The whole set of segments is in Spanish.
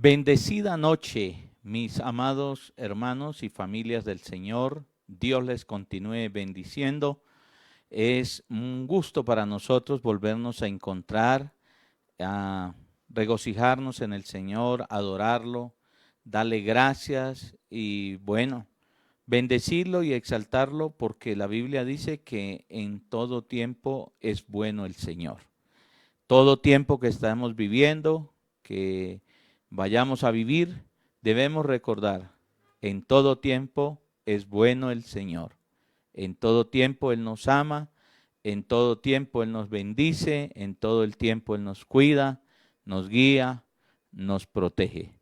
Bendecida noche, mis amados hermanos y familias del Señor. Dios les continúe bendiciendo. Es un gusto para nosotros volvernos a encontrar, a regocijarnos en el Señor, adorarlo, darle gracias y bueno, bendecirlo y exaltarlo porque la Biblia dice que en todo tiempo es bueno el Señor. Todo tiempo que estamos viviendo, que vayamos a vivir, debemos recordar, en todo tiempo es bueno el Señor. En todo tiempo Él nos ama, en todo tiempo Él nos bendice, en todo el tiempo Él nos cuida, nos guía, nos protege.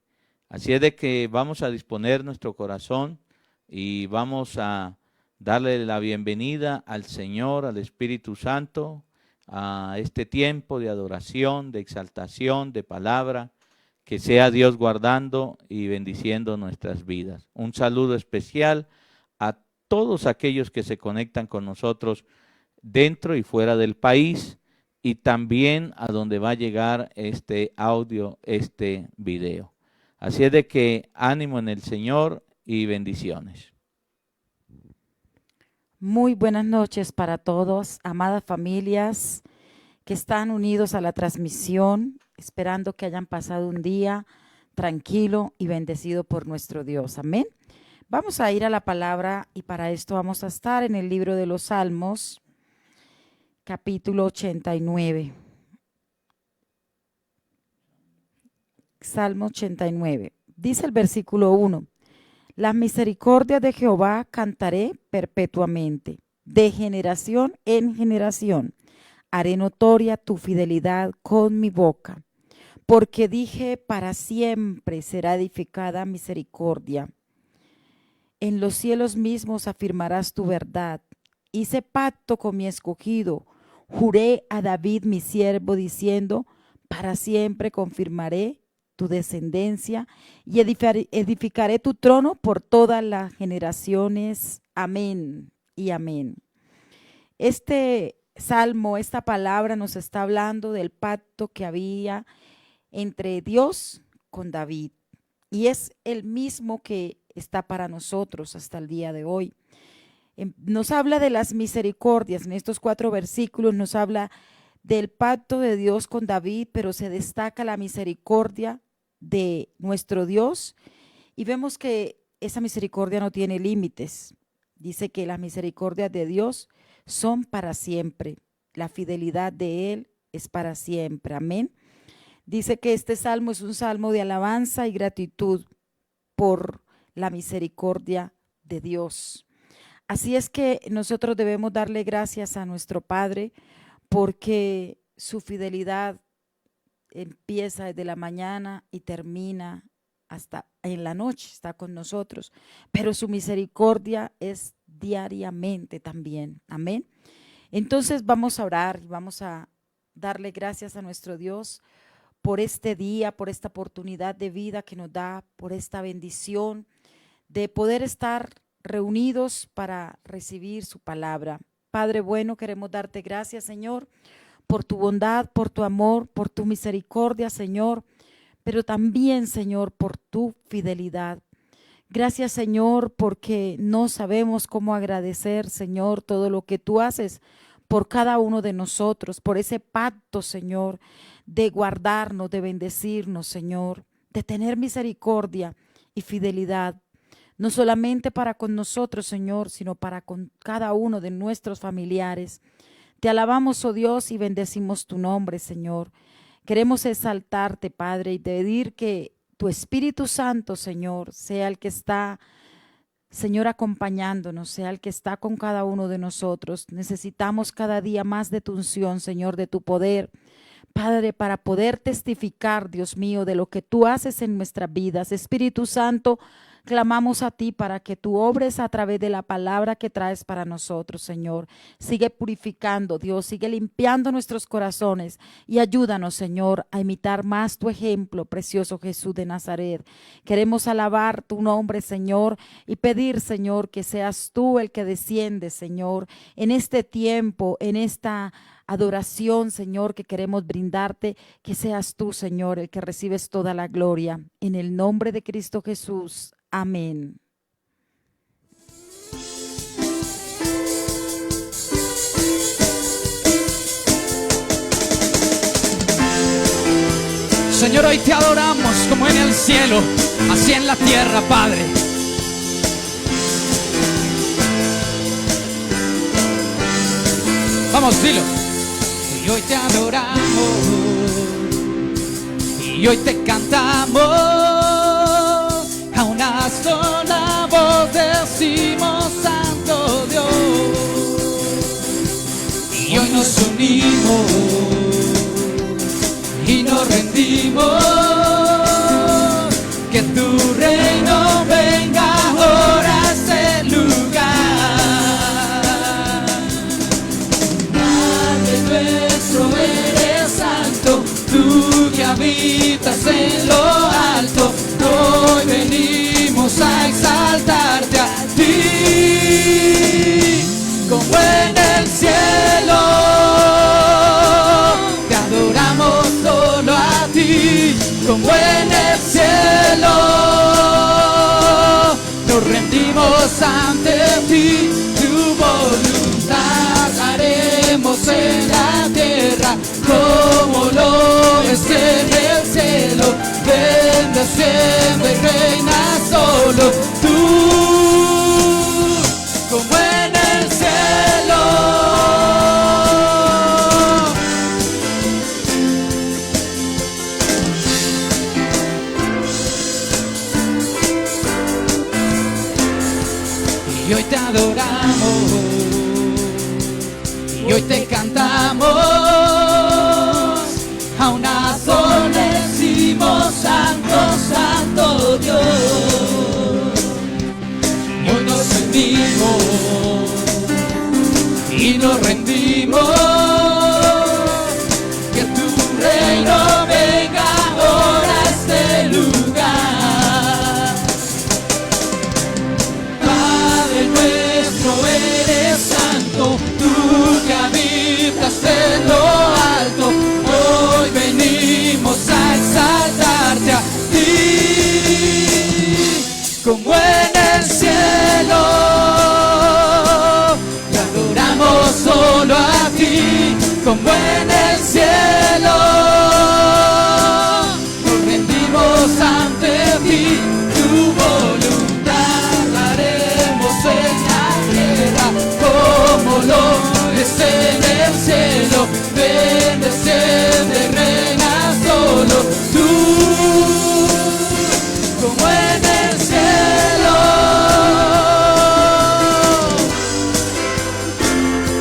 Así es de que vamos a disponer nuestro corazón y vamos a darle la bienvenida al Señor, al Espíritu Santo, a este tiempo de adoración, de exaltación, de palabra, que sea Dios guardando y bendiciendo nuestras vidas. Un saludo especial a todos aquellos que se conectan con nosotros dentro y fuera del país y también a donde va a llegar este audio, este video. Así es de que ánimo en el Señor y bendiciones. Muy buenas noches para todos, amadas familias que están unidos a la transmisión, esperando que hayan pasado un día tranquilo y bendecido por nuestro Dios. Amén. Vamos a ir a la palabra y para esto vamos a estar en el libro de los Salmos, capítulo 89. Salmo 89. Dice el versículo 1. Las misericordias de Jehová cantaré perpetuamente, de generación en generación. Haré notoria tu fidelidad con mi boca, porque dije, para siempre será edificada misericordia. En los cielos mismos afirmarás tu verdad. Hice pacto con mi escogido, juré a David mi siervo, diciendo, para siempre confirmaré tu descendencia y edificaré tu trono por todas las generaciones. Amén y amén. Este salmo, esta palabra nos está hablando del pacto que había entre Dios con David y es el mismo que está para nosotros hasta el día de hoy. Nos habla de las misericordias, en estos 4 versículos nos habla del pacto de Dios con David, pero se destaca la misericordia de nuestro Dios y vemos que esa misericordia no tiene límites. Dice que las misericordias de Dios son para siempre, la fidelidad de Él es para siempre, amén. Dice que este salmo es un salmo de alabanza y gratitud por la misericordia de Dios. Así es que nosotros debemos darle gracias a nuestro Padre porque su fidelidad empieza desde la mañana y termina hasta en la noche, está con nosotros, pero su misericordia es diariamente también, amén. Entonces vamos a orar y vamos a darle gracias a nuestro Dios por este día, por esta oportunidad de vida que nos da, por esta bendición de poder estar reunidos para recibir su palabra. Padre bueno, queremos darte gracias, Señor, por tu bondad, por tu amor, por tu misericordia, Señor, pero también, Señor, por tu fidelidad. Gracias, Señor, porque no sabemos cómo agradecer, Señor, todo lo que tú haces por cada uno de nosotros, por ese pacto, Señor, de guardarnos, de bendecirnos, Señor, de tener misericordia y fidelidad, no solamente para con nosotros, Señor, sino para con cada uno de nuestros familiares. Te alabamos, oh Dios, y bendecimos tu nombre, Señor. Queremos exaltarte, Padre, y pedir que tu Espíritu Santo, Señor, sea el que está, Señor, acompañándonos, sea el que está con cada uno de nosotros. Necesitamos cada día más de tu unción, Señor, de tu poder, Padre, para poder testificar, Dios mío, de lo que tú haces en nuestras vidas. Espíritu Santo, clamamos a ti para que tú obres a través de la palabra que traes para nosotros, Señor. Sigue purificando, Dios, sigue limpiando nuestros corazones y ayúdanos, Señor, a imitar más tu ejemplo, precioso Jesús de Nazaret. Queremos alabar tu nombre, Señor, y pedir, Señor, que seas tú el que desciende, Señor, en este tiempo, en esta adoración, Señor, que queremos brindarte, que seas tú, Señor, el que recibes toda la gloria. En el nombre de Cristo Jesús. Amén. Señor, hoy te adoramos como en el cielo, así en la tierra, Padre. Vamos, dilo. Y hoy te adoramos, y hoy te cantamos, a una sola voz decimos Santo Dios. Y hoy nos unimos y nos rendimos, que tu reino venga ahora a este lugar. Padre nuestro, eres santo, tú que habitas en lo alto, hoy venimos a exaltarte a ti, como en el cielo. Te adoramos solo a ti, como en el cielo. Nos rendimos ante ti, tu voluntad haremos en la tierra, como lo es en el cielo. Bendeciendo y reina solo tú, como en el cielo. Y hoy te adoramos, y hoy te cantamos, a una sola decimos Santo, Santo Dios. Y hoy nos rendimos y nos rendimos, que tu reino venga ahora a este lugar. Padre nuestro, eres santo, tú que habitas en lo alto, hoy venimos a exaltarte a ti, como en el cielo. Te adoramos solo a ti, como en el cielo. Nos rendimos ante ti, tu voluntad haremos en la tierra, como lo es en el cielo. Bendeciende, reina solo tú, como en el cielo.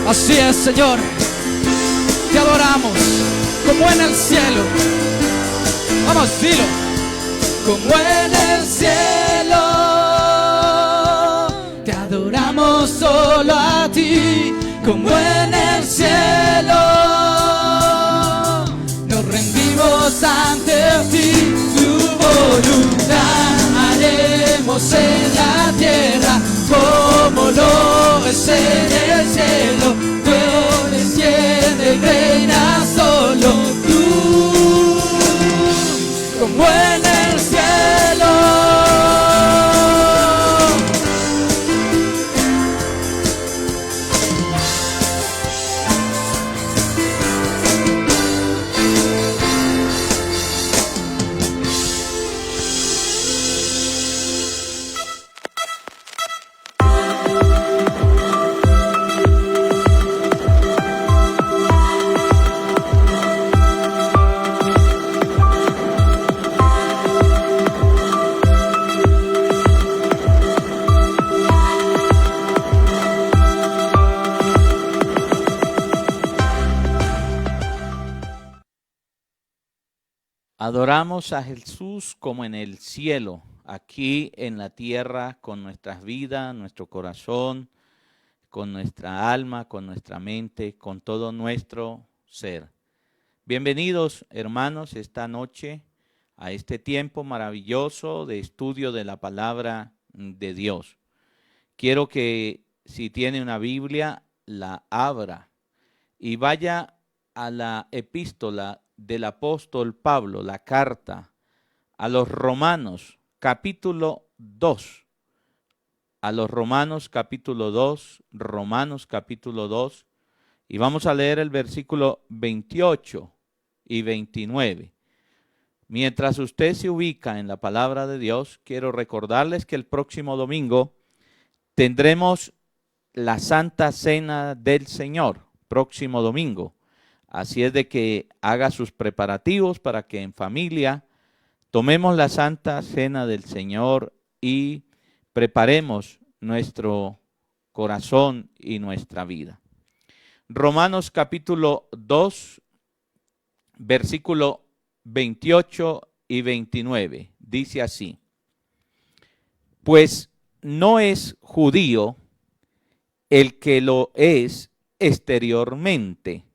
Así es, Señor, te adoramos como en el cielo. Vamos, dilo. Como en el cielo, te adoramos solo a ti, como en el cielo. Nos rendimos ante ti, tu voluntad haremos en la tierra, como lo es en el cielo. Tú desciende y reina solo tú, como en el cielo. Adoramos a Jesús como en el cielo, aquí en la tierra, con nuestras vidas, nuestro corazón, con nuestra alma, con nuestra mente, con todo nuestro ser. Bienvenidos, hermanos, esta noche a este tiempo maravilloso de estudio de la palabra de Dios. Quiero que, si tiene una Biblia, la abra y vaya a la epístola del apóstol Pablo, la carta a los Romanos, capítulo 2. A los Romanos, capítulo 2, Romanos, capítulo 2, y vamos a leer el versículo 28 y 29. Mientras usted se ubica en la palabra de Dios, quiero recordarles que el próximo domingo tendremos la Santa Cena del Señor, próximo domingo. Así es de que haga sus preparativos para que en familia tomemos la Santa Cena del Señor y preparemos nuestro corazón y nuestra vida. Romanos capítulo 2, versículo 28 y 29, dice así: pues no es judío el que lo es exteriormente,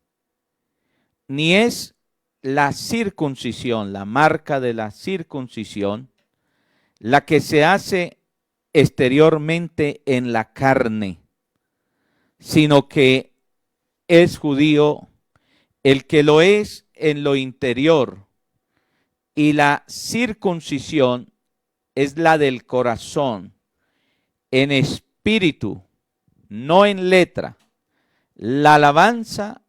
ni es la circuncisión, la marca de la circuncisión, la que se hace exteriormente en la carne, sino que es judío el que lo es en lo interior, y la circuncisión es la del corazón, en espíritu, no en letra, la alabanza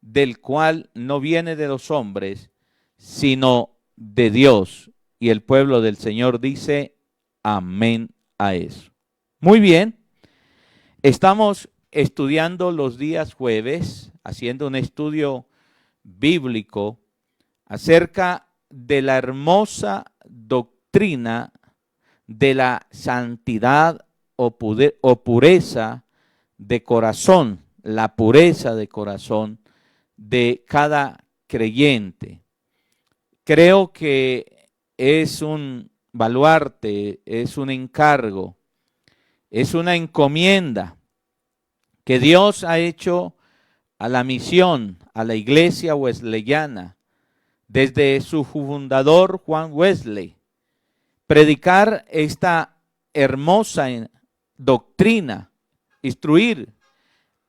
del cual no viene de los hombres, sino de Dios. Y el pueblo del Señor dice amén a eso. Muy bien, estamos estudiando los días jueves, haciendo un estudio bíblico acerca de la hermosa doctrina de la santidad o pureza de corazón, la pureza de corazón de cada creyente. Creo que es un baluarte, es un encargo, es una encomienda que Dios ha hecho a la misión, a la iglesia wesleyana, desde su fundador Juan Wesley, predicar esta hermosa doctrina, instruir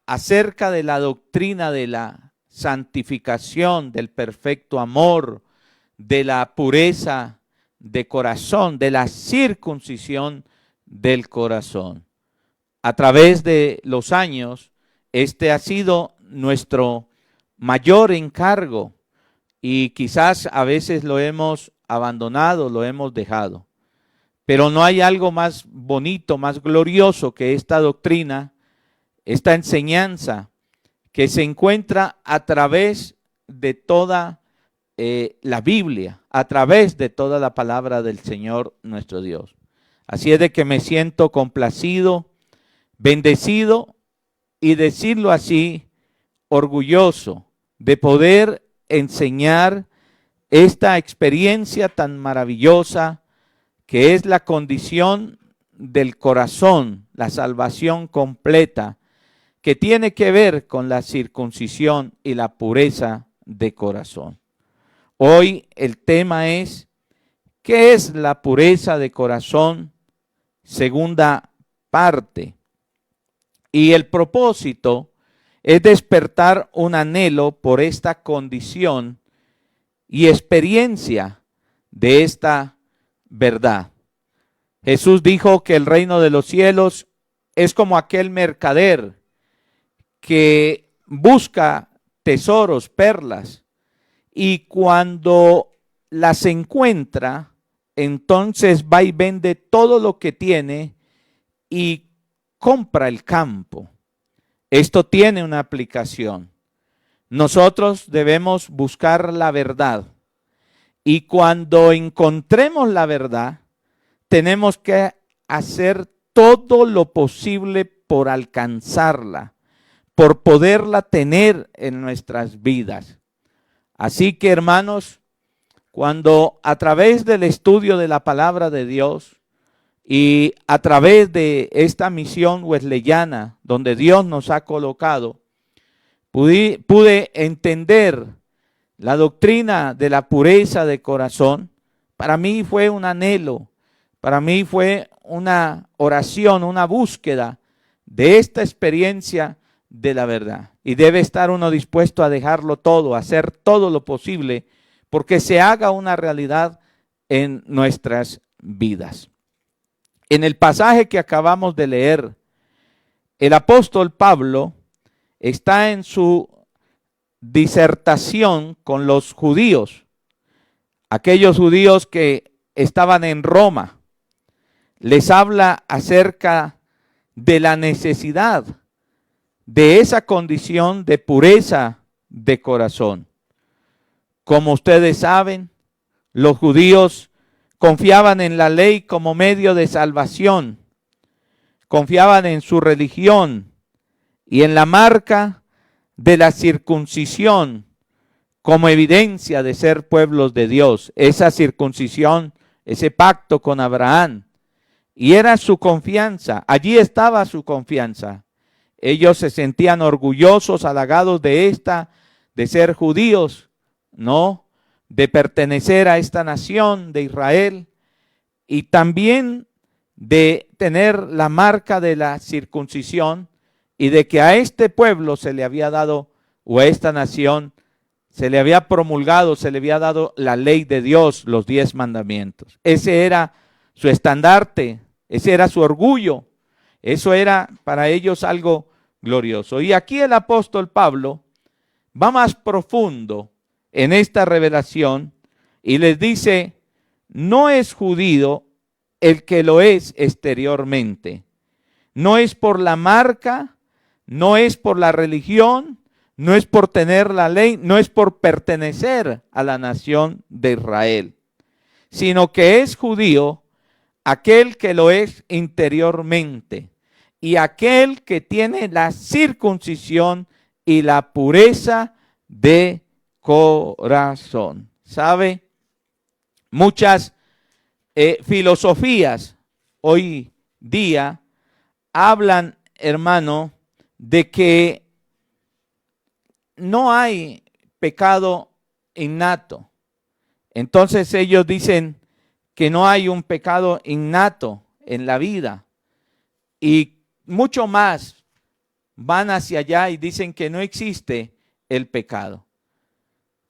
acerca de la doctrina de la santificación, del perfecto amor, de la pureza de corazón, de la circuncisión del corazón. A través de los años, este ha sido nuestro mayor encargo y quizás a veces lo hemos abandonado, lo hemos dejado. Pero no hay algo más bonito, más glorioso que esta doctrina, esta enseñanza que se encuentra a través de toda la Biblia, a través de toda la palabra del Señor nuestro Dios. Así es de que me siento complacido, bendecido y, decirlo así, orgulloso de poder enseñar esta experiencia tan maravillosa que es la condición del corazón, la salvación completa, que tiene que ver con la circuncisión y la pureza de corazón. Hoy el tema es, ¿qué es la pureza de corazón? Segunda parte. Y el propósito es despertar un anhelo por esta condición y experiencia de esta verdad. Jesús dijo que el reino de los cielos es como aquel mercader que busca tesoros, perlas, y cuando las encuentra, entonces va y vende todo lo que tiene y compra el campo. Esto tiene una aplicación. Nosotros debemos buscar la verdad y cuando encontremos la verdad, tenemos que hacer todo lo posible por alcanzarla, por poderla tener en nuestras vidas. Así que, hermanos, cuando a través del estudio de la palabra de Dios y a través de esta misión wesleyana donde Dios nos ha colocado, pude entender la doctrina de la pureza de corazón. Para mí fue un anhelo, para mí fue una oración, una búsqueda de esta experiencia de la verdad. y debe estar uno dispuesto a dejarlo todo, a hacer todo lo posible, porque se haga una realidad en nuestras vidas. En el pasaje que acabamos de leer, el apóstol Pablo está en su disertación con los judíos, aquellos judíos que estaban en Roma. Les habla acerca de la necesidad de esa condición de pureza de corazón. Como ustedes saben, los judíos confiaban en la ley como medio de salvación, confiaban en su religión y en la marca de la circuncisión como evidencia de ser pueblos de Dios. Esa circuncisión, ese pacto con Abraham, y era su confianza, allí estaba su confianza. Ellos se sentían orgullosos, halagados de ser judíos, ¿no? De pertenecer a esta nación de Israel y también de tener la marca de la circuncisión y de que a este pueblo se le había dado, o a esta nación, se le había promulgado, se le había dado la ley de Dios, los 10 mandamientos. Ese era su estandarte, ese era su orgullo, eso era para ellos algo glorioso. Y aquí el apóstol Pablo va más profundo en esta revelación y les dice, no es judío el que lo es exteriormente, no es por la marca, no es por la religión, no es por tener la ley, no es por pertenecer a la nación de Israel, sino que es judío aquel que lo es interiormente y aquel que tiene la circuncisión y la pureza de corazón. ¿Sabe? Muchas filosofías hoy día hablan, hermano, de que no hay pecado innato. Entonces ellos dicen que no hay un pecado innato en la vida. Y mucho más van hacia allá y dicen que no existe el pecado.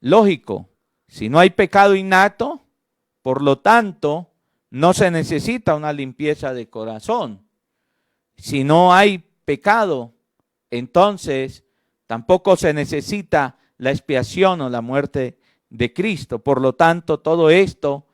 Lógico, si no hay pecado innato, por lo tanto, no se necesita una limpieza de corazón. Si no hay pecado, entonces tampoco se necesita la expiación o la muerte de Cristo. Por lo tanto, todo esto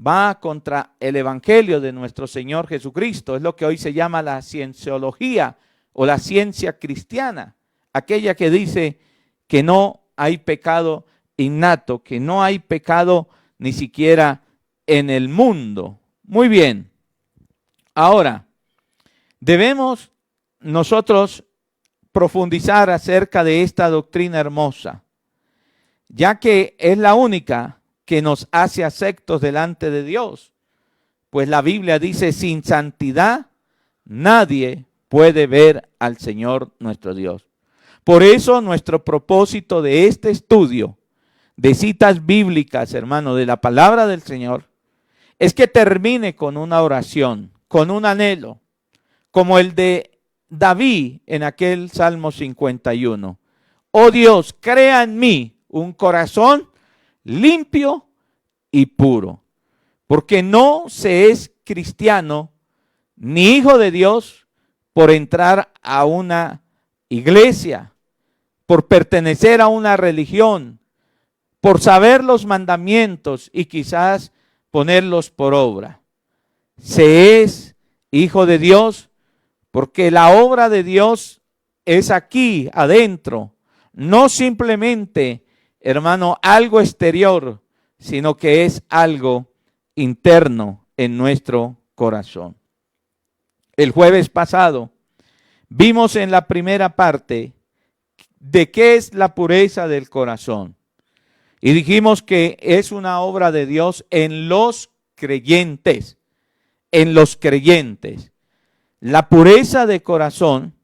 va contra el evangelio de nuestro Señor Jesucristo. Es lo que hoy se llama la cienciología o la ciencia cristiana, aquella que dice que no hay pecado innato, que no hay pecado ni siquiera en el mundo. Muy bien. Ahora, debemos nosotros profundizar acerca de esta doctrina hermosa, ya que es la única que nos hace aceptos delante de Dios. Pues la Biblia dice, sin santidad nadie puede ver al Señor nuestro Dios. Por eso nuestro propósito de este estudio de citas bíblicas, hermano, de la palabra del Señor, es que termine con una oración, con un anhelo, como el de David en aquel Salmo 51. Oh Dios, crea en mí un corazón limpio y puro, porque no se es cristiano ni hijo de Dios por entrar a una iglesia, por pertenecer a una religión, por saber los mandamientos y quizás ponerlos por obra. Se es hijo de Dios porque la obra de Dios es aquí, adentro, no simplemente, hermano, algo exterior, sino que es algo interno en nuestro corazón. El jueves pasado vimos en la primera parte de qué es la pureza del corazón. Y dijimos que es una obra de Dios en los creyentes, en los creyentes. La pureza de corazón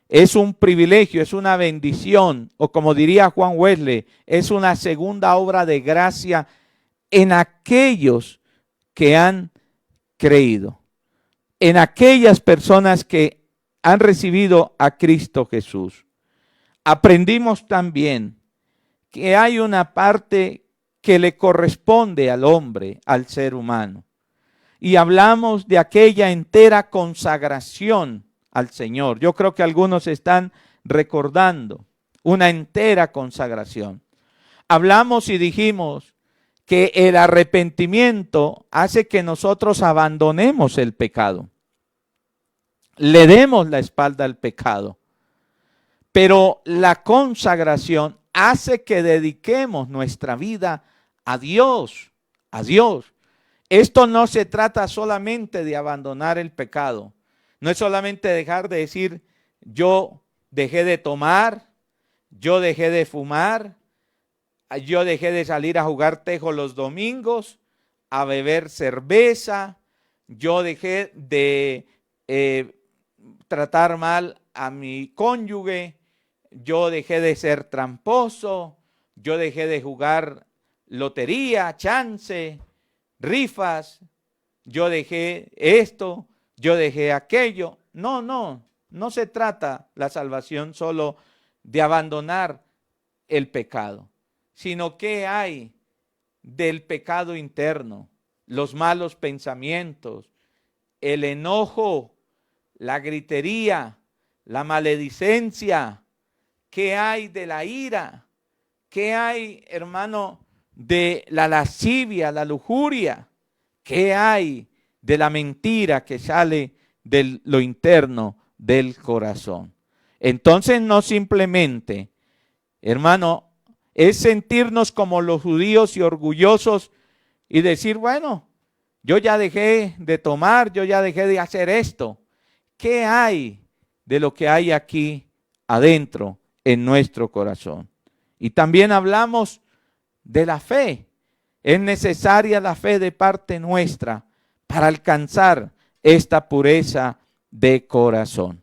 es un privilegio, es una bendición, o como diría Juan Wesley, es una segunda obra de gracia en aquellos que han creído, en aquellas personas que han recibido a Cristo Jesús. aprendimos también que hay una parte que le corresponde al hombre, al ser humano. Y hablamos de aquella entera consagración al Señor. Yo creo que algunos están recordando una entera consagración. Hablamos y dijimos que el arrepentimiento hace que nosotros abandonemos el pecado. Le demos la espalda al pecado. Pero la consagración hace que dediquemos nuestra vida a Dios, a Dios. Esto no se trata solamente de abandonar el pecado. No es solamente dejar de decir, yo dejé de tomar, yo dejé de fumar, yo dejé de salir a jugar tejo los domingos, a beber cerveza, yo dejé de tratar mal a mi cónyuge, yo dejé de ser tramposo, yo dejé de jugar lotería, chance, rifas, yo dejé esto, yo dejé aquello. No se trata la salvación solo de abandonar el pecado, sino que hay del pecado interno, los malos pensamientos, el enojo, la gritería, la maledicencia. ¿Qué hay de la ira? ¿Qué hay, hermano, de la lascivia, la lujuria? ¿Qué hay de la mentira que sale de lo interno del corazón? Entonces no simplemente, hermano, es sentirnos como los judíos y orgullosos y decir, bueno, yo ya dejé de tomar, yo ya dejé de hacer esto. ¿Qué hay de lo que hay aquí adentro en nuestro corazón? Y también hablamos de la fe. Es necesaria la fe de parte nuestra para alcanzar esta pureza de corazón.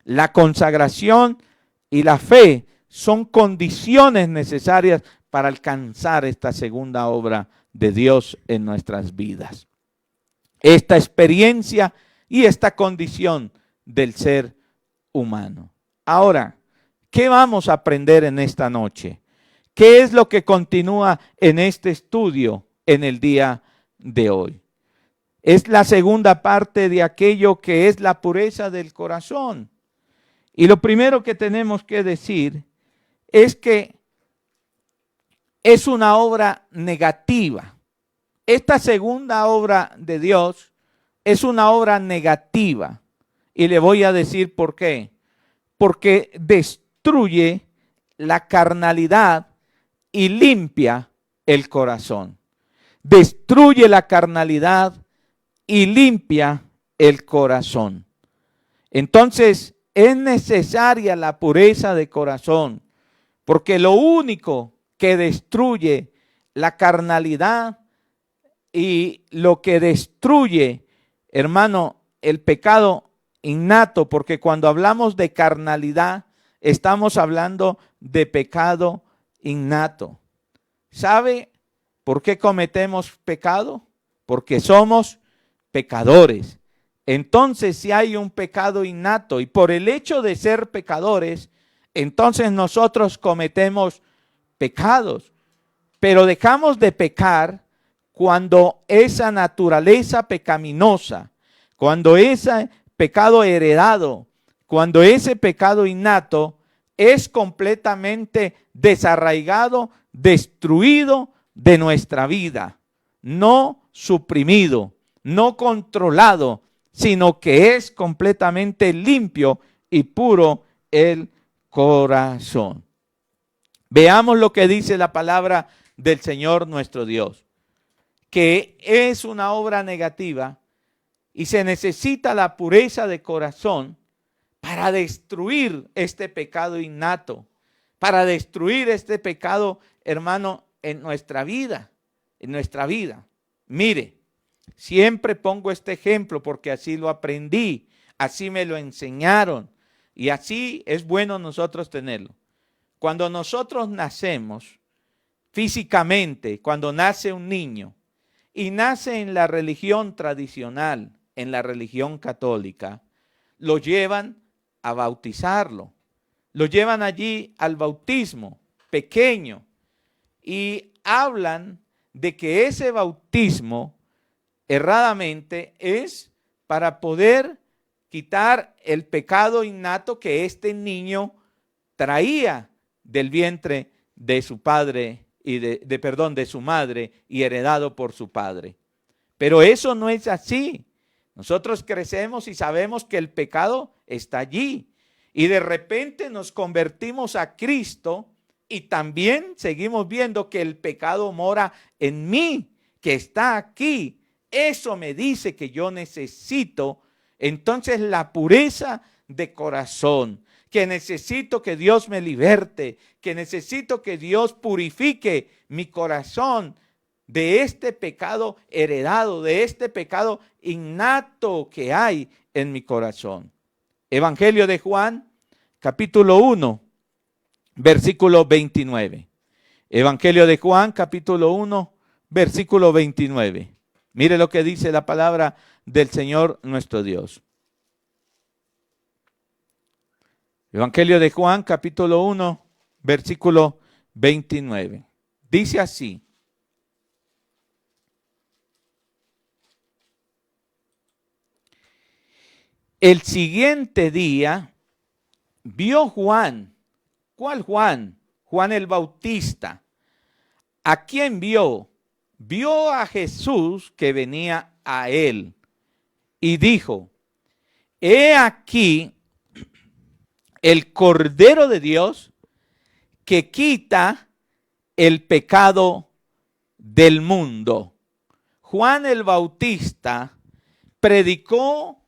La consagración y la fe son condiciones necesarias para alcanzar esta segunda obra de Dios en nuestras vidas. Esta experiencia y esta condición del ser humano. Ahora, ¿qué vamos a aprender en esta noche? ¿Qué es lo que continúa en este estudio en el día de hoy? Es la segunda parte de aquello que es la pureza del corazón. Y lo primero que tenemos que decir es que es una obra negativa. Esta segunda obra de Dios es una obra negativa. Y le voy a decir por qué. Porque destruye la carnalidad y limpia el corazón. Destruye la carnalidad y limpia el corazón. Entonces, es necesaria la pureza de corazón, porque lo único que destruye la carnalidad y lo que destruye, hermano, el pecado innato, porque cuando hablamos de carnalidad, estamos hablando de pecado innato. ¿Sabe por qué cometemos pecado? Porque somos pecadores. Entonces, si hay un pecado innato y por el hecho de ser pecadores, entonces nosotros cometemos pecados. Pero dejamos de pecar cuando esa naturaleza pecaminosa, cuando ese pecado heredado, cuando ese pecado innato es completamente desarraigado, destruido de nuestra vida, no suprimido, no controlado, sino que es completamente limpio y puro el corazón. Veamos lo que dice la palabra del Señor nuestro Dios, que es una obra negativa y se necesita la pureza de corazón para destruir este pecado innato, para destruir este pecado, hermano, en nuestra vida, Mire, siempre pongo este ejemplo porque así lo aprendí, así me lo enseñaron y así es bueno nosotros tenerlo. Cuando nosotros nacemos físicamente, cuando nace un niño y nace en la religión tradicional, en la religión católica, lo llevan a bautizarlo, lo llevan allí al bautismo pequeño y hablan de que ese bautismo erradamente es para poder quitar el pecado innato que este niño traía del vientre de su padre y de su madre y heredado por su padre. Pero eso no es así. Nosotros crecemos y sabemos que el pecado está allí. Y de repente nos convertimos a Cristo y también seguimos viendo que el pecado mora en mí, que está aquí. Eso me dice que yo necesito entonces la pureza de corazón, que necesito que Dios me liberte, que necesito que Dios purifique mi corazón de este pecado heredado, de este pecado innato que hay en mi corazón. Evangelio de Juan, capítulo 1, versículo 29. Evangelio de Juan, capítulo 1, versículo 29. Mire lo que dice la palabra del Señor nuestro Dios. Evangelio de Juan, capítulo 1, versículo 29. Dice así: el siguiente día vio Juan. ¿Cuál Juan? Juan el Bautista. ¿A quién vio? Vio a Jesús que venía a él y dijo: he aquí el Cordero de Dios que quita el pecado del mundo. Juan el Bautista predicó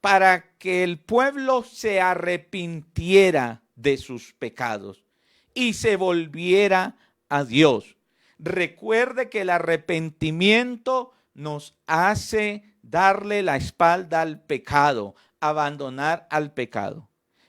para que el pueblo se arrepintiera de sus pecados y se volviera a Dios. Recuerde que el arrepentimiento nos hace darle la espalda al pecado, abandonar al pecado.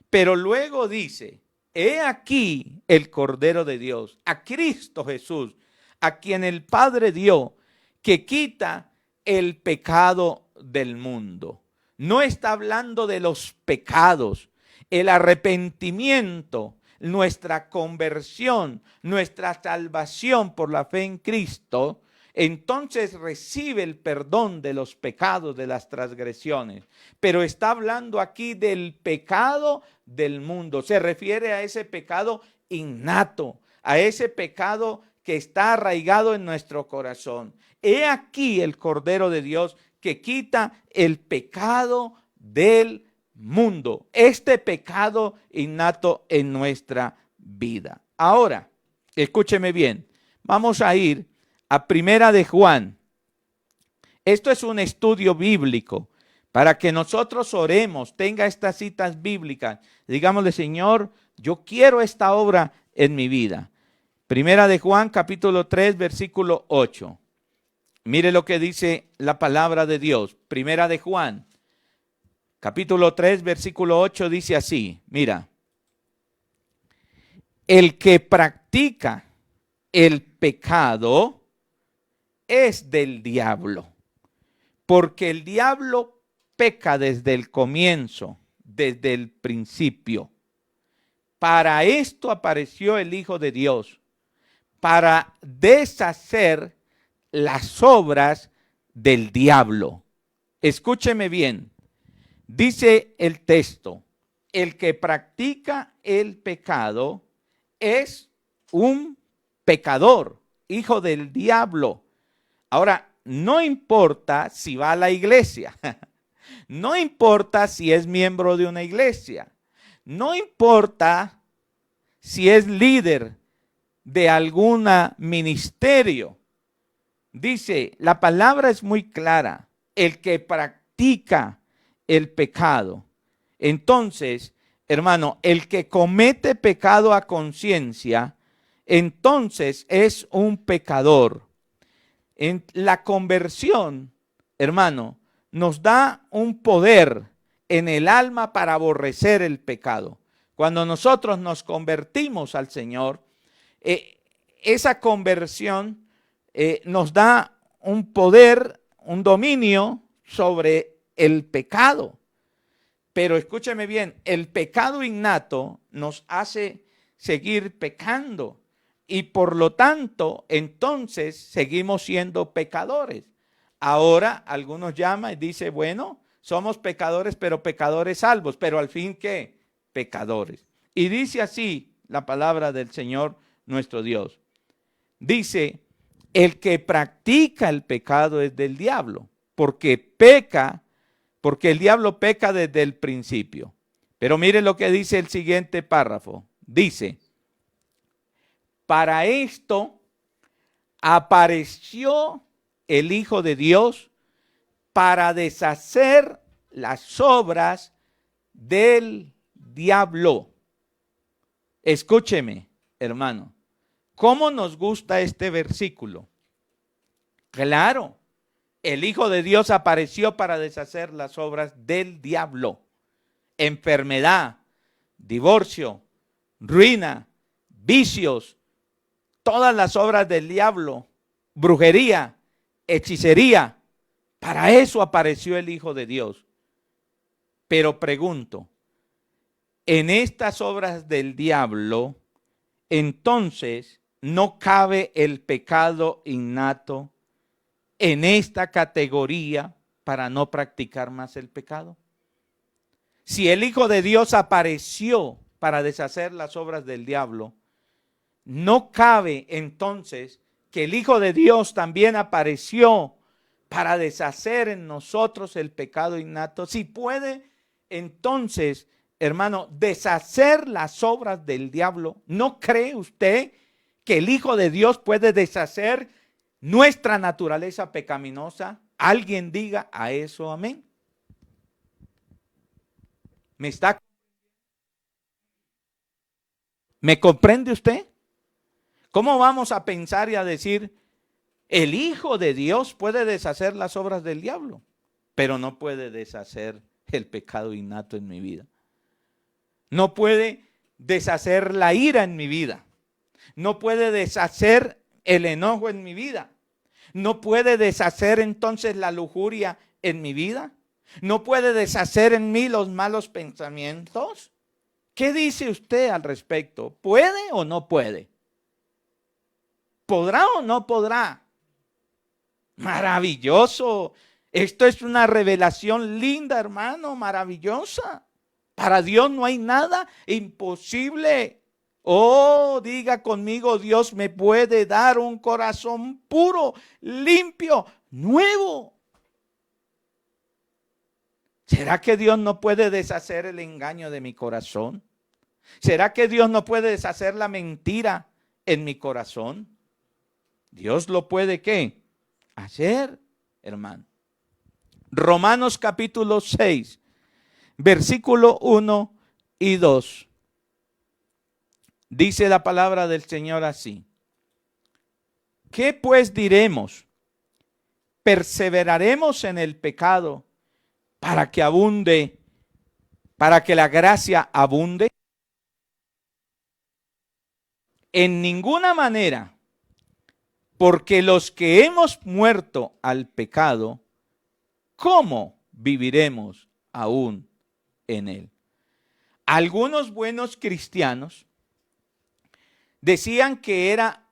Pero luego dice: he aquí el Cordero de Dios, a Cristo Jesús, a quien el Padre dio, que quita el pecado del mundo. No está hablando de los pecados, el arrepentimiento, nuestra conversión, nuestra salvación por la fe en Cristo. Entonces recibe el perdón de los pecados, de las transgresiones. Pero está hablando aquí del pecado del mundo. Se refiere a ese pecado innato, a ese pecado que está arraigado en nuestro corazón. He aquí el Cordero de Dios que quita el pecado del mundo. Este pecado innato en nuestra vida. Ahora, escúcheme bien. Vamos a ir a Primera de Juan. Esto es un estudio bíblico para que nosotros oremos, tenga estas citas bíblicas. Digámosle: Señor, yo quiero esta obra en mi vida. Primera de Juan, capítulo 3, versículo 8. Mire lo que dice la palabra de Dios. Primera de Juan, capítulo 3, versículo 8 dice así. Mira: el que practica el pecado es del diablo, porque el diablo peca desde el comienzo, desde el principio. Para esto apareció el Hijo de Dios, para deshacer las obras del diablo. Escúcheme bien, dice el texto: el que practica el pecado es un pecador, hijo del diablo. Ahora, no importa si va a la iglesia, no importa si es miembro de una iglesia, no importa si es líder de algún ministerio. Dice, la palabra es muy clara: el que practica el pecado. Entonces, hermano, el que comete pecado a conciencia, entonces es un pecador. En la conversión, hermano, nos da un poder en el alma para aborrecer el pecado. Cuando nosotros nos convertimos al Señor, esa conversión nos da un poder, un dominio sobre el pecado. Pero escúcheme bien, el pecado innato nos hace seguir pecando y por lo tanto, entonces seguimos siendo pecadores. Ahora algunos llaman y dicen, bueno, somos pecadores, pero pecadores salvos, pero al fin, ¿qué? Pecadores. Y dice así la palabra del Señor nuestro Dios. Dice, el que practica el pecado es del diablo, porque el diablo peca desde el principio. Pero mire lo que dice el siguiente párrafo. Dice, para esto apareció el Hijo de Dios para deshacer las obras del diablo. Escúcheme, hermano, ¿cómo nos gusta este versículo? Claro, el Hijo de Dios apareció para deshacer las obras del diablo. Enfermedad, divorcio, ruina, vicios, todas las obras del diablo, brujería, hechicería. Para eso apareció el Hijo de Dios. Pero pregunto, en estas obras del diablo, entonces no cabe el pecado innato en esta categoría para no practicar más el pecado. Si el Hijo de Dios apareció para deshacer las obras del diablo, no cabe entonces que el Hijo de Dios también apareció para deshacer en nosotros el pecado innato. Si puede entonces, hermano, deshacer las obras del diablo, ¿no cree usted que el Hijo de Dios puede deshacer nuestra naturaleza pecaminosa? Alguien diga a eso amén. ¿Me comprende usted? ¿Cómo vamos a pensar y a decir, el Hijo de Dios puede deshacer las obras del diablo, pero no puede deshacer el pecado innato en mi vida? No puede deshacer la ira en mi vida. No puede deshacer el enojo en mi vida. No puede deshacer entonces la lujuria en mi vida. No puede deshacer en mí los malos pensamientos. ¿Qué dice usted al respecto? ¿Puede o no puede? ¿Podrá o no podrá? Maravilloso. Esto es una revelación linda, hermano, maravillosa. Para Dios no hay nada imposible. Oh, diga conmigo, Dios me puede dar un corazón puro, limpio, nuevo. ¿Será que Dios no puede deshacer el engaño de mi corazón? ¿Será que Dios no puede deshacer la mentira en mi corazón? Dios lo puede, ¿qué? Hacer, hermano. Romanos capítulo 6, versículo 1 y 2. Dice la palabra del Señor así. ¿Qué pues diremos? ¿Perseveraremos en el pecado para que abunde, para que la gracia abunde? En ninguna manera, porque los que hemos muerto al pecado, ¿cómo viviremos aún en él? Algunos buenos cristianos decían que era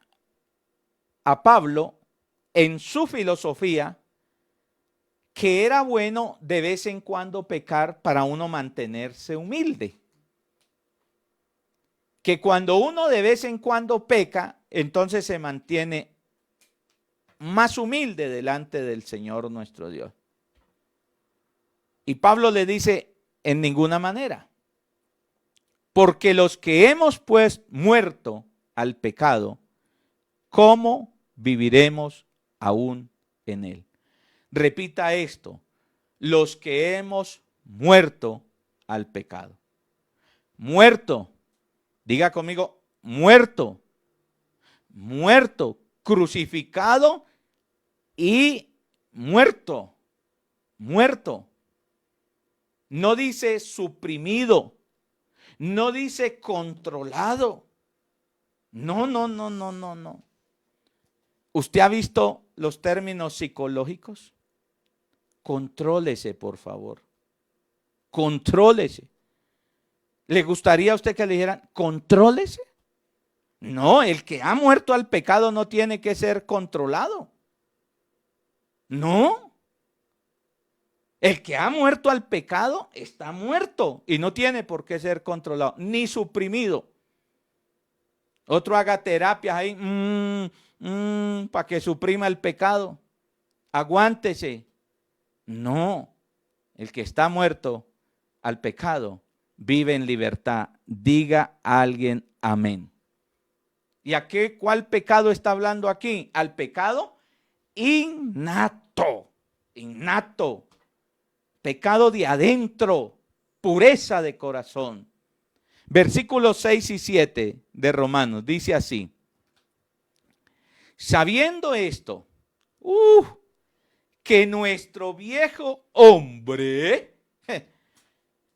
a Pablo en su filosofía que era bueno de vez en cuando pecar para uno mantenerse humilde. Que cuando uno de vez en cuando peca, entonces se mantiene más humilde delante del Señor nuestro Dios. Y Pablo le dice, en ninguna manera. Porque los que hemos pues muerto al pecado, ¿cómo viviremos aún en él? Repita esto, los que hemos muerto al pecado. Muerto, diga conmigo, muerto, muerto, crucificado y muerto, muerto. No dice suprimido, no dice controlado. No, no, no, no, no, no. ¿Usted ha visto los términos psicológicos? Contrólese, por favor. contrólese. ¿Le gustaría a usted que le dijeran, contrólese? No, el que ha muerto al pecado no tiene que ser controlado. No. El que ha muerto al pecado está muerto y no tiene por qué ser controlado, ni suprimido. Otro haga terapias ahí, para que suprima el pecado. Aguántese. No, el que está muerto al pecado vive en libertad. Diga a alguien amén. ¿Y a qué, cuál pecado está hablando aquí? Al pecado innato, innato. Pecado de adentro, pureza de corazón. Versículos 6 y 7 de Romanos dice así: sabiendo esto, que nuestro viejo hombre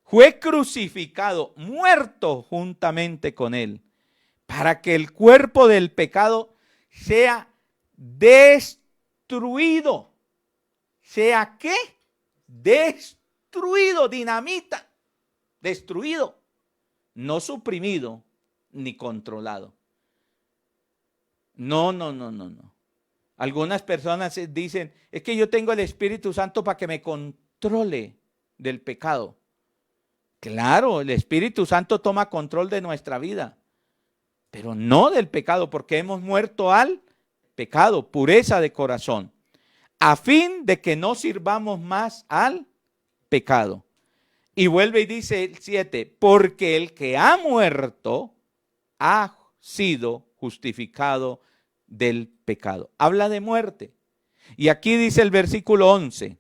fue crucificado, muerto juntamente con él, para que el cuerpo del pecado sea destruido. ¿Sea qué? Destruido, dinamita, destruido, no suprimido ni controlado. No. Algunas personas dicen, es que yo tengo el Espíritu Santo para que me controle del pecado. Claro, el Espíritu Santo toma control de nuestra vida, pero no del pecado, porque hemos muerto al pecado, pureza de corazón, a fin de que no sirvamos más al pecado. Y vuelve y dice el 7, porque el que ha muerto ha sido justificado del pecado. Habla de muerte. Y aquí dice el versículo 11,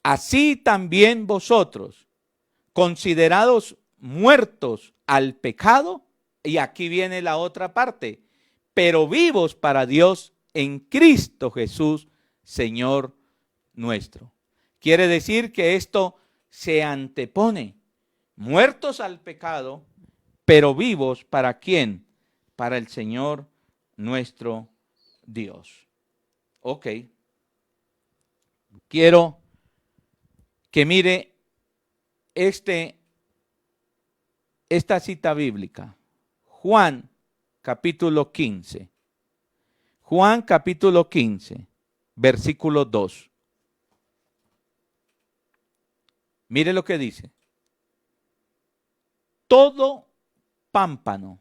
así también vosotros, considerados muertos al pecado, y aquí viene la otra parte, pero vivos para Dios en Cristo Jesús, Señor nuestro. Quiere decir que esto se antepone, muertos al pecado, pero vivos ¿para quién? Para el Señor nuestro Dios. Ok. Quiero que mire esta cita bíblica. Juan capítulo 15. Juan capítulo 15, versículo 2. Mire lo que dice. Todo pámpano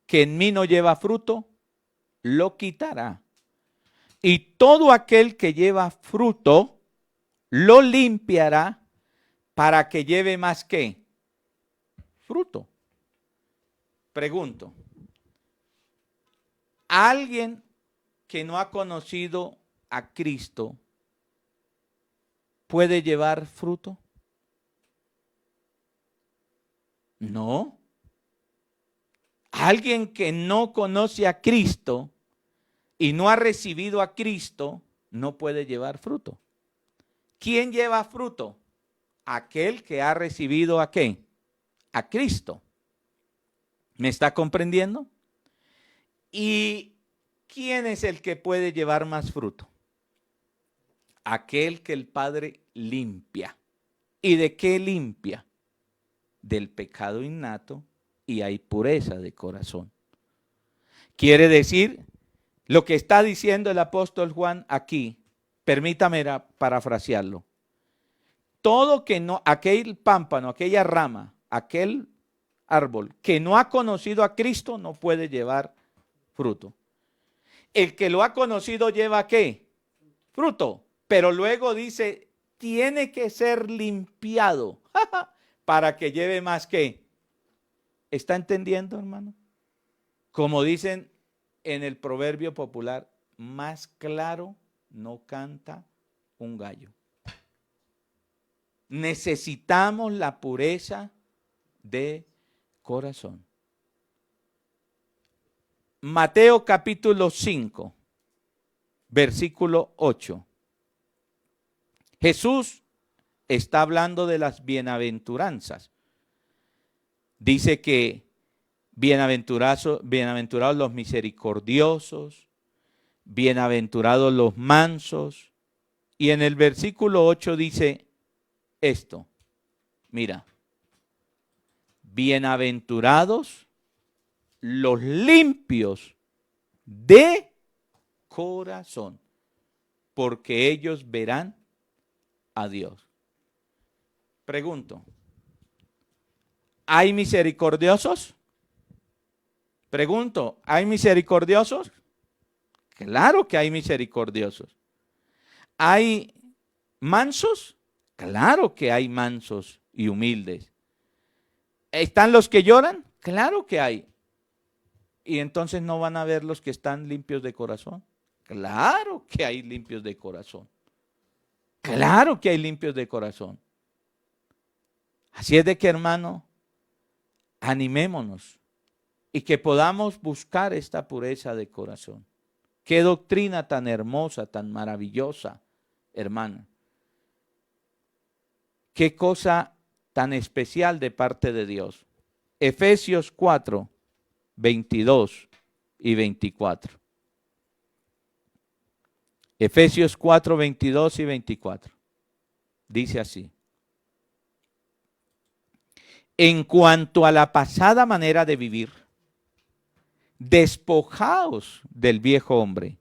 que en mí no lleva fruto, lo quitará. Y todo aquel que lleva fruto, lo limpiará para que lleve más que fruto. Pregunto, ¿alguien que no ha conocido a Cristo puede llevar fruto? No. Alguien que no conoce a Cristo y no ha recibido a Cristo no puede llevar fruto. ¿Quién lleva fruto? Aquel que ha recibido ¿a qué? A Cristo. ¿Me está comprendiendo? ¿Y quién es el que puede llevar más fruto? Aquel que el Padre limpia. ¿Y de qué limpia? Del pecado innato, y hay pureza de corazón. Quiere decir, lo que está diciendo el apóstol Juan aquí, permítame parafrasearlo. Todo que no, aquel pámpano, aquella rama, aquel árbol que no ha conocido a Cristo no puede llevar fruto. El que lo ha conocido lleva ¿qué? Fruto. Pero luego dice, tiene que ser limpiado para que lleve más ¿qué? ¿Está entendiendo, hermano? Como dicen en el proverbio popular, más claro no canta un gallo. Necesitamos la pureza de corazón. Mateo capítulo 5, versículo 8. Jesús está hablando de las bienaventuranzas. Dice que bienaventurados los misericordiosos, bienaventurados los mansos. Y en el versículo 8 dice, esto. Mira, bienaventurados los limpios de corazón, porque ellos verán a Dios. Pregunto, ¿hay misericordiosos? Pregunto, ¿hay misericordiosos? Claro que hay misericordiosos. ¿Hay mansos? Claro que hay mansos y humildes. ¿Están los que lloran? Claro que hay. ¿Y entonces no van a ver los que están limpios de corazón? Claro que hay limpios de corazón. Claro que hay limpios de corazón. Así es de que, hermano, animémonos y que podamos buscar esta pureza de corazón. Qué doctrina tan hermosa, tan maravillosa, hermano. Qué cosa tan especial de parte de Dios. Efesios 4, 22 y 24. Efesios 4, 22 y 24. Dice así. En cuanto a la pasada manera de vivir, despojaos del viejo hombre,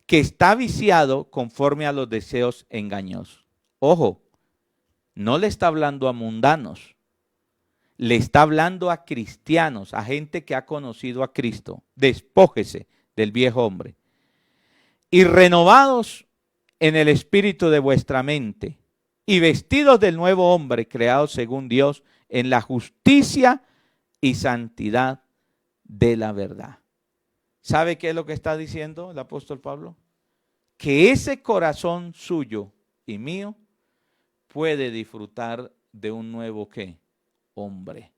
que está viciado conforme a los deseos engañosos. Ojo, no le está hablando a mundanos, le está hablando a cristianos, a gente que ha conocido a Cristo. Despójese del viejo hombre. Y renovados en el espíritu de vuestra mente, y vestidos del nuevo hombre, creado según Dios, en la justicia y santidad de la verdad. ¿Sabe qué es lo que está diciendo el apóstol Pablo? Que ese corazón suyo y mío puede disfrutar de un nuevo ¿qué? Hombre.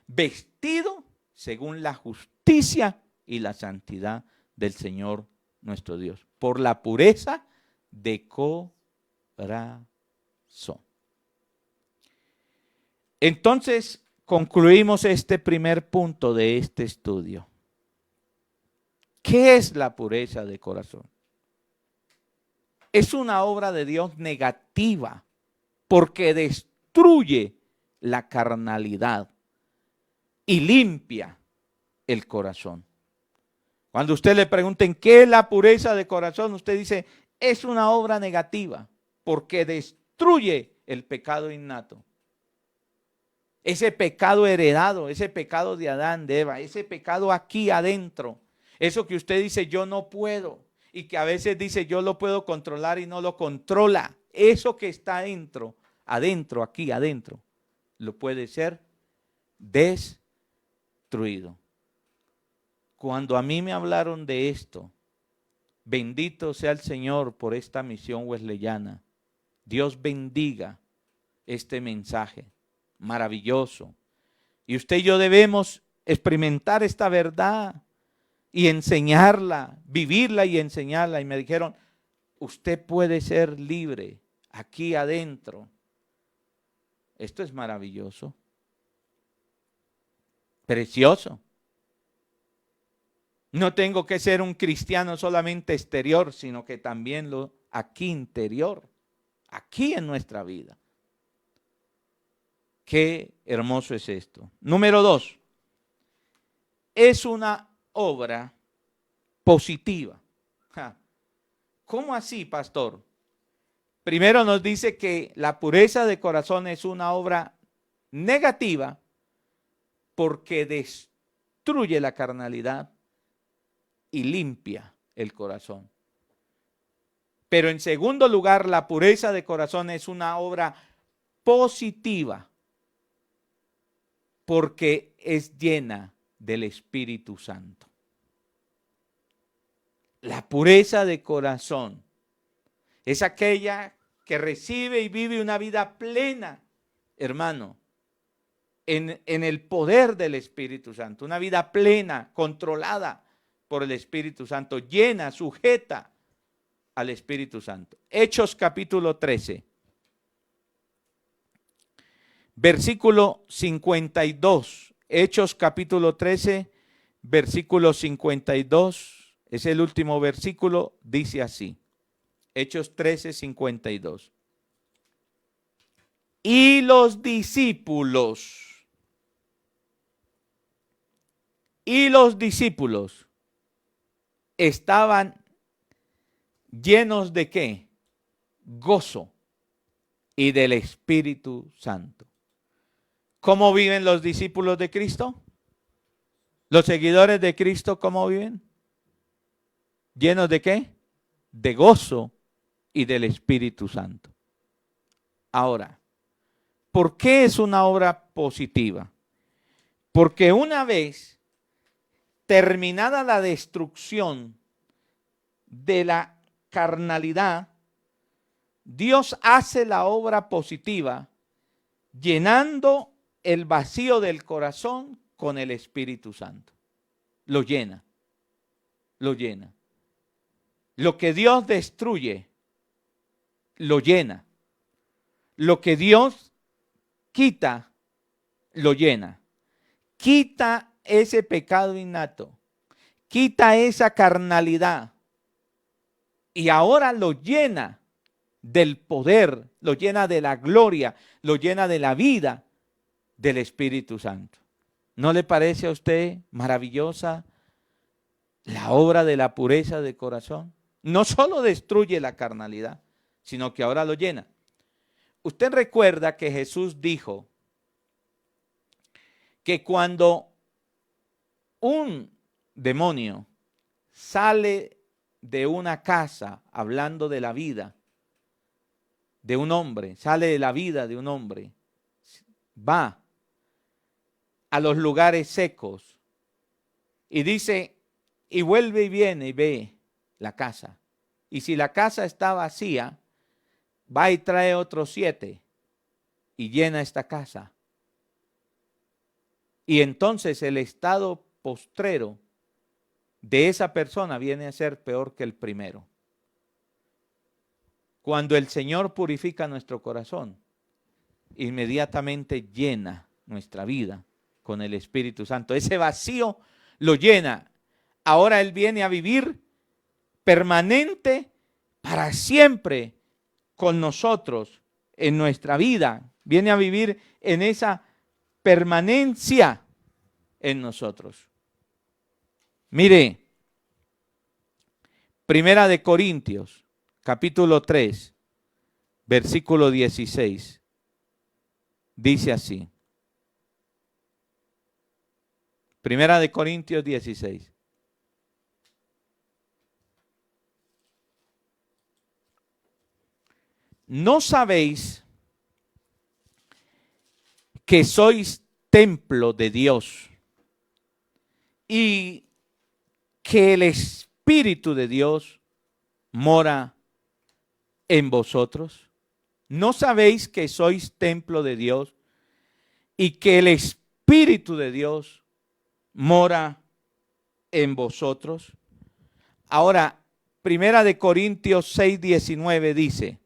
Vestido según la justicia y la santidad del Señor nuestro Dios. Por la pureza de corazón. Entonces, concluimos este primer punto de este estudio. ¿Qué es la pureza de corazón? Es una obra de Dios negativa porque destruye la carnalidad y limpia el corazón. Cuando usted le pregunten qué es la pureza de corazón, usted dice, es una obra negativa porque destruye el pecado innato. Ese pecado heredado, ese pecado de Adán, de Eva, ese pecado aquí adentro. Eso que usted dice yo no puedo y que a veces dice yo lo puedo controlar y no lo controla. Eso que está adentro, aquí adentro, lo puede ser destruido. Cuando a mí me hablaron de esto, bendito sea el Señor por esta misión wesleyana. Dios bendiga este mensaje maravilloso. Y usted y yo debemos experimentar esta verdad y enseñarla, vivirla y enseñarla. Y me dijeron, usted puede ser libre aquí adentro. Esto es maravilloso. Precioso. No tengo que ser un cristiano solamente exterior, sino que también lo aquí interior, aquí en nuestra vida. Qué hermoso es esto. Número 2. Es una obra positiva. ¿Cómo así, pastor? Primero nos dice que la pureza de corazón es una obra negativa porque destruye la carnalidad y limpia el corazón. Pero en segundo lugar, la pureza de corazón es una obra positiva porque es llena del Espíritu Santo. La pureza de corazón es aquella que recibe y vive una vida plena, hermano, en el poder del Espíritu Santo. Una vida plena, controlada por el Espíritu Santo, llena, sujeta al Espíritu Santo. Hechos capítulo 13. Versículo 52, Hechos capítulo 13, versículo 52, es el último versículo, dice así, Hechos 13, 52. Y los discípulos estaban llenos de ¿qué? Gozo y del Espíritu Santo. ¿Cómo viven los discípulos de Cristo? ¿Los seguidores de Cristo cómo viven? ¿Llenos de qué? De gozo y del Espíritu Santo. Ahora, ¿por qué es una obra positiva? Porque una vez terminada la destrucción de la carnalidad, Dios hace la obra positiva llenando el vacío del corazón con el Espíritu Santo. Lo llena, lo llena. Lo que Dios destruye, lo llena. Lo que Dios quita, lo llena. Quita ese pecado innato, quita esa carnalidad y ahora lo llena del poder, lo llena de la gloria, lo llena de la vida del Espíritu Santo. ¿No le parece a usted maravillosa la obra de la pureza de corazón? No solo destruye la carnalidad, sino que ahora lo llena. Usted recuerda que Jesús dijo que cuando un demonio sale de una casa, hablando de la vida de un hombre, sale de la vida de un hombre, va a los lugares secos y dice, y vuelve y viene y ve la casa. Y si la casa está vacía, va y trae otros 7 y llena esta casa. Y entonces el estado postrero de esa persona viene a ser peor que el primero. Cuando el Señor purifica nuestro corazón, inmediatamente llena nuestra vida con el Espíritu Santo. Ese vacío lo llena. Ahora Él viene a vivir permanente para siempre con nosotros en nuestra vida. Viene a vivir en esa permanencia en nosotros. Mire, Primera de Corintios, capítulo 3, versículo 16. Dice así. Primera de Corintios 16. ¿No sabéis que sois templo de Dios y que el Espíritu de Dios mora en vosotros? ¿No sabéis que sois templo de Dios y que el Espíritu de Dios mora en vosotros? Ahora, Primera de Corintios 6:19 dice,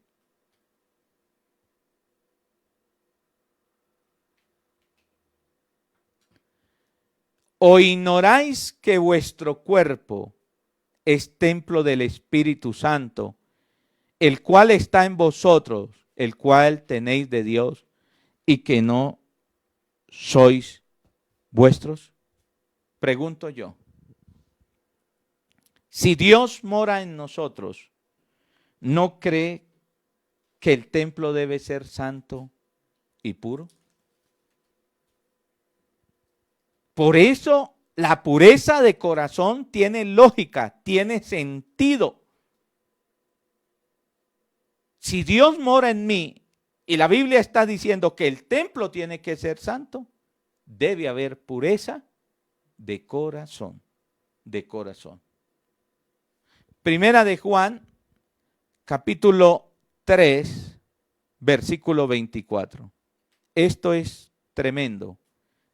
¿o ignoráis que vuestro cuerpo es templo del Espíritu Santo, el cual está en vosotros, el cual tenéis de Dios, y que no sois vuestros? Pregunto yo, si Dios mora en nosotros, ¿no cree que el templo debe ser santo y puro? Por eso la pureza de corazón tiene lógica, tiene sentido. Si Dios mora en mí y la Biblia está diciendo que el templo tiene que ser santo, debe haber pureza de corazón, de corazón. Primera de Juan, capítulo 3, versículo 24. Esto es tremendo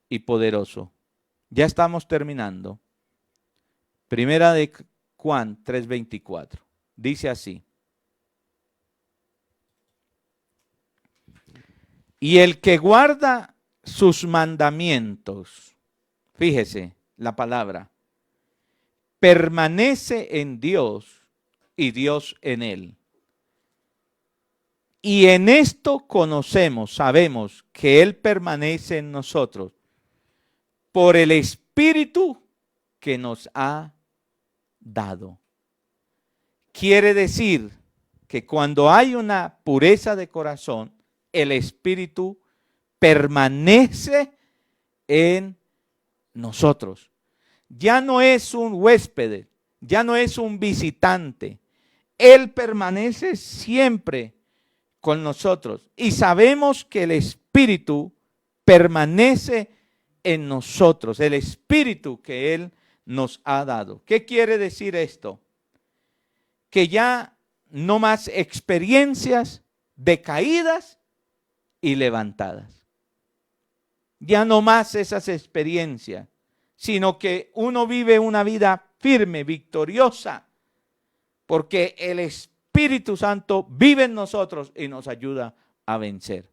y poderoso. Ya estamos terminando. Primera de Juan 3:24. Dice así. Y el que guarda sus mandamientos, fíjese la palabra, permanece en Dios y Dios en él. Y en esto conocemos, sabemos que Él permanece en nosotros por el Espíritu que nos ha dado. Quiere decir que cuando hay una pureza de corazón, el Espíritu permanece en nosotros. Ya no es un huésped, ya no es un visitante. Él permanece siempre con nosotros. Y sabemos que el Espíritu permanece en nosotros, el Espíritu que Él nos ha dado. ¿Qué quiere decir esto? Que ya no más experiencias de caídas y levantadas. Ya no más esas experiencias, sino que uno vive una vida firme, victoriosa, porque el Espíritu Santo vive en nosotros y nos ayuda a vencer.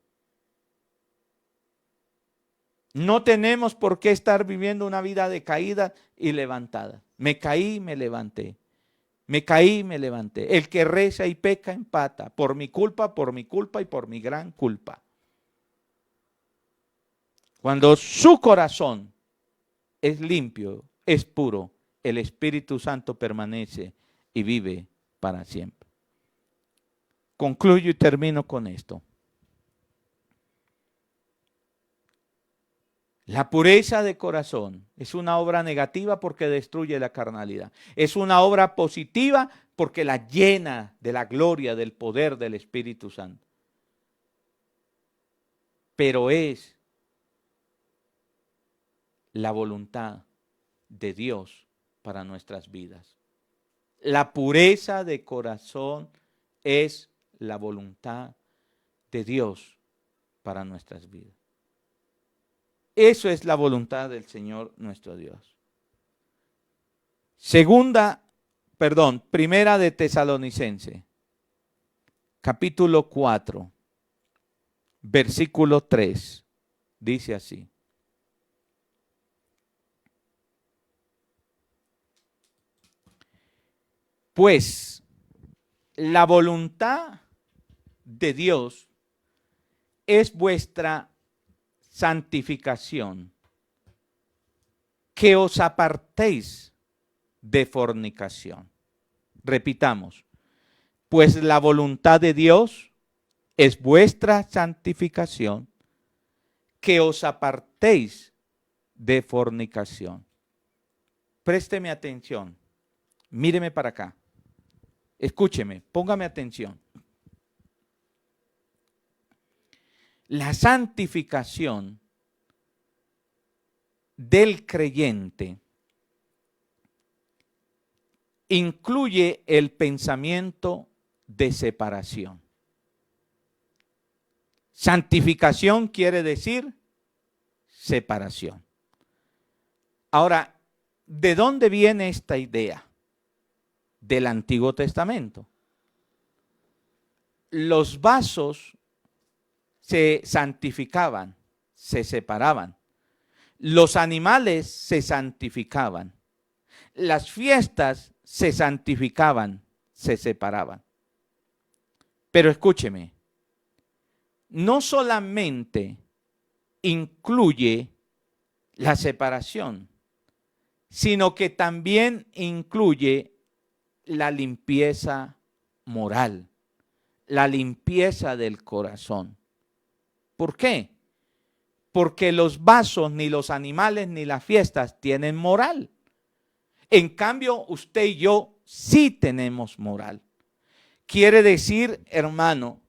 No tenemos por qué estar viviendo una vida de caída y levantada. Me caí, me levanté. Me caí, me levanté. El que reza y peca empata. Por mi culpa y por mi gran culpa. Cuando su corazón es limpio, es puro, el Espíritu Santo permanece y vive para siempre. Concluyo y termino con esto. La pureza de corazón es una obra negativa porque destruye la carnalidad. Es una obra positiva porque la llena de la gloria, del poder del Espíritu Santo. Pero es la voluntad de Dios para nuestras vidas. La pureza de corazón es la voluntad de Dios para nuestras vidas. Eso es la voluntad del Señor nuestro Dios. Primera de Tesalonicense, capítulo 4, versículo 3, dice así. Pues la voluntad de Dios es vuestra santificación, que os apartéis de fornicación. Repitamos, pues la voluntad de Dios es vuestra santificación, que os apartéis de fornicación. Présteme atención, míreme para acá, escúcheme, póngame atención. La santificación del creyente incluye el pensamiento de separación. Santificación quiere decir separación. Ahora, ¿de dónde viene esta idea? Del Antiguo Testamento. Los vasos se santificaban, se separaban. Los animales se santificaban. Las fiestas se santificaban, se separaban. Pero escúcheme, no solamente incluye la separación, sino que también incluye la limpieza moral, la limpieza del corazón. ¿Por qué? Porque los vasos, ni los animales, ni las fiestas tienen moral. En cambio, usted y yo sí tenemos moral. Quiere decir, hermano,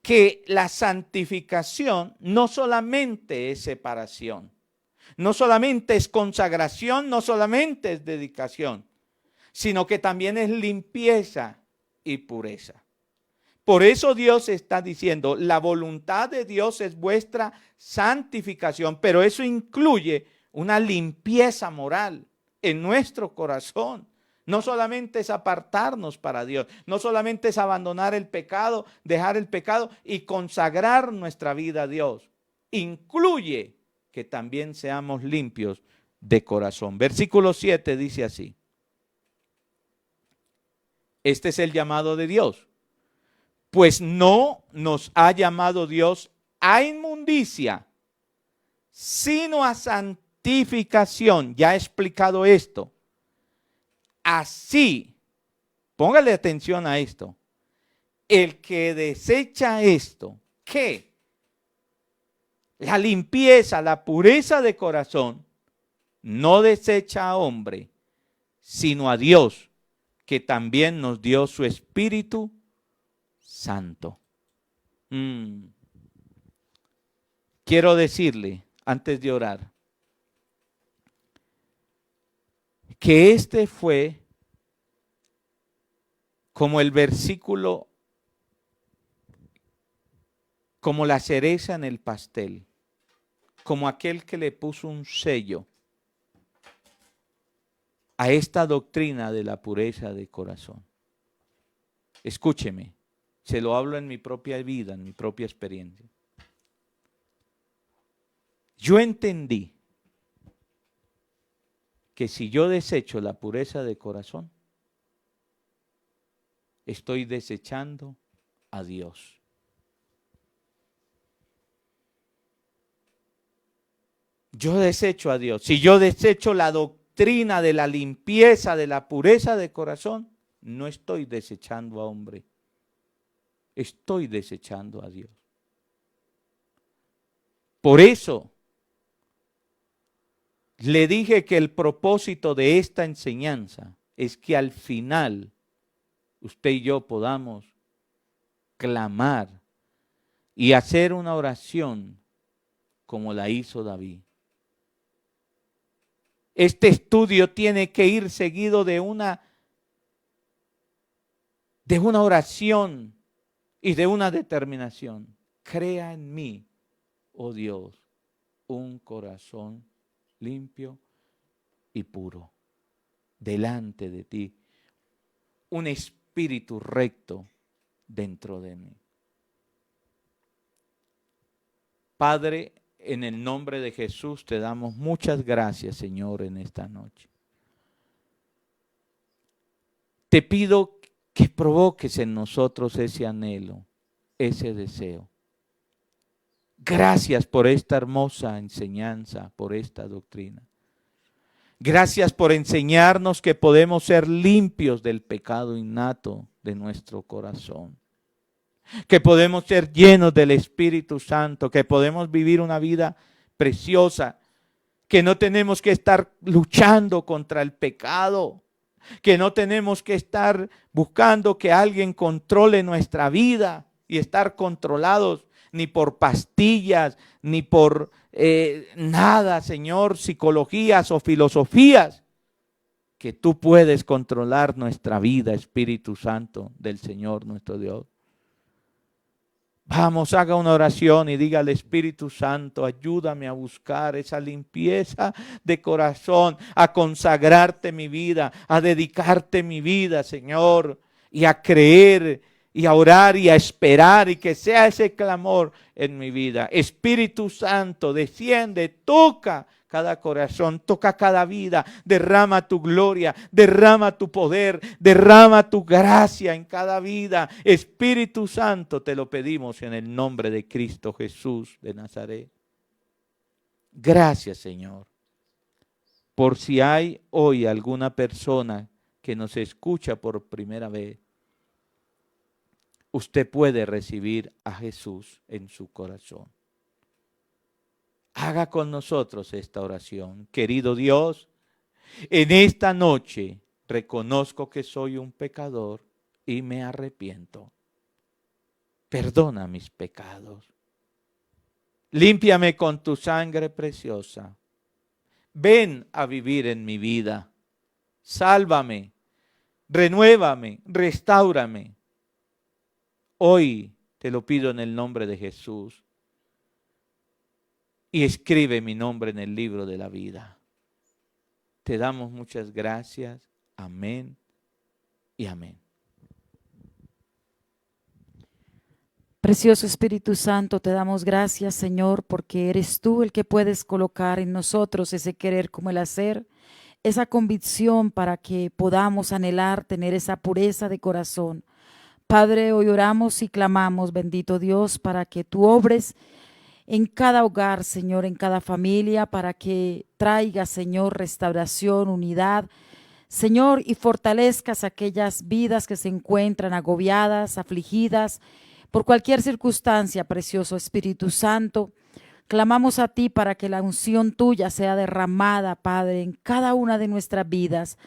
que la santificación no solamente es separación, no solamente es consagración, no solamente es dedicación, sino que también es limpieza y pureza. Por eso Dios está diciendo, la voluntad de Dios es vuestra santificación, pero eso incluye una limpieza moral en nuestro corazón. No solamente es apartarnos para Dios, no solamente es abandonar el pecado, dejar el pecado y consagrar nuestra vida a Dios. Incluye que también seamos limpios de corazón. Versículo 7 dice así. Este es el llamado de Dios. Pues no nos ha llamado Dios a inmundicia, sino a santificación. Ya he explicado esto. Así, póngale atención a esto. El que desecha esto, ¿qué? La limpieza, la pureza de corazón, no desecha a hombre, sino a Dios, que también nos dio su Espíritu Santo. Quiero decirle, antes de orar, que este fue como el versículo, como la cereza en el pastel, como aquel que le puso un sello a esta doctrina de la pureza de corazón. Escúcheme, se lo hablo en mi propia vida, en mi propia experiencia. Yo entendí que si yo desecho la pureza de corazón, estoy desechando a Dios. Yo desecho a Dios. Si yo desecho la doctrina de la limpieza, de la pureza de corazón, no estoy desechando a hombre. Estoy desechando a Dios. Por eso le dije que el propósito de esta enseñanza es que al final usted y yo podamos clamar y hacer una oración como la hizo David. Este estudio tiene que ir seguido de una oración y de una determinación. Crea en mí, oh Dios, un corazón limpio y puro delante de ti, un espíritu recto dentro de mí. Padre, en el nombre de Jesús te damos muchas gracias, Señor, en esta noche. Te pido que provoques en nosotros ese anhelo, ese deseo. Gracias por esta hermosa enseñanza, por esta doctrina. Gracias por enseñarnos que podemos ser limpios del pecado innato de nuestro corazón. Que podemos ser llenos del Espíritu Santo, que podemos vivir una vida preciosa, que no tenemos que estar luchando contra el pecado, que no tenemos que estar buscando que alguien controle nuestra vida y estar controlados ni por pastillas, ni por nada, Señor, psicologías o filosofías, que tú puedes controlar nuestra vida, Espíritu Santo del Señor nuestro Dios. Vamos, haga una oración y diga al Espíritu Santo, ayúdame a buscar esa limpieza de corazón, a consagrarte mi vida, a dedicarte mi vida, Señor, y a creer y a orar y a esperar y que sea ese clamor en mi vida. Espíritu Santo, desciende, toca cada corazón, toca cada vida, derrama tu gloria, derrama tu poder, derrama tu gracia en cada vida. Espíritu Santo, te lo pedimos en el nombre de Cristo Jesús de Nazaret. Gracias, Señor, por si hay hoy alguna persona que nos escucha por primera vez. Usted puede recibir a Jesús en su corazón. Haga con nosotros esta oración. Querido Dios, en esta noche reconozco que soy un pecador y me arrepiento. Perdona mis pecados. Límpiame con tu sangre preciosa. Ven a vivir en mi vida. Sálvame, renuévame, restáurame. Hoy te lo pido en el nombre de Jesús. Y escribe mi nombre en el libro de la vida. Te damos muchas gracias. Amén y amén. Precioso Espíritu Santo, te damos gracias, Señor, porque eres tú el que puedes colocar en nosotros ese querer como el hacer, esa convicción para que podamos anhelar tener esa pureza de corazón, Padre, hoy oramos y clamamos, bendito Dios, para que tú obres en cada hogar, Señor, en cada familia, para que traiga, Señor, restauración, unidad, Señor, y fortalezcas aquellas vidas que se encuentran agobiadas, afligidas, por cualquier circunstancia, precioso Espíritu Santo. Clamamos a ti para que la unción tuya sea derramada, Padre, en cada una de nuestras vidas.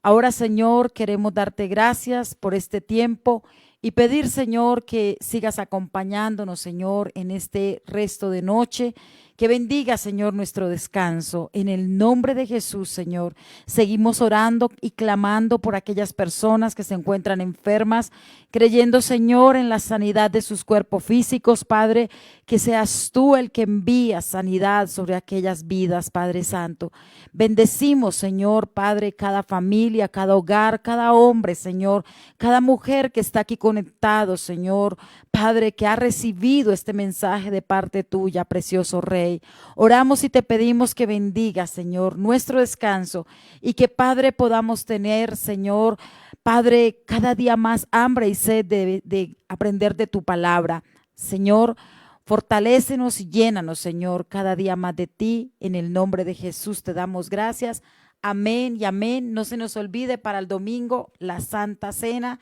Ahora, Señor, queremos darte gracias por este tiempo y pedir, Señor, que sigas acompañándonos, Señor, en este resto de noche. Que bendiga, Señor, nuestro descanso. En el nombre de Jesús, Señor, seguimos orando y clamando por aquellas personas que se encuentran enfermas, creyendo, Señor, en la sanidad de sus cuerpos físicos, Padre, que seas tú el que envía sanidad sobre aquellas vidas, Padre Santo. Bendecimos, Señor, Padre, cada familia, cada hogar, cada hombre, Señor, cada mujer que está aquí conectado, Señor, Padre, que ha recibido este mensaje de parte tuya, precioso Rey. Oramos y te pedimos que bendiga, Señor, nuestro descanso y que, Padre, podamos tener, Señor, Padre, cada día más hambre y sed de aprender de tu palabra. Señor, fortalécenos y llénanos, Señor, cada día más de ti. En el nombre de Jesús te damos gracias. Amén y amén. No se nos olvide para el domingo la Santa Cena.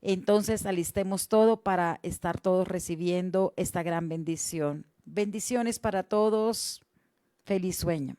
Entonces alistemos todo para estar todos recibiendo esta gran bendición. Bendiciones para todos. Feliz sueño.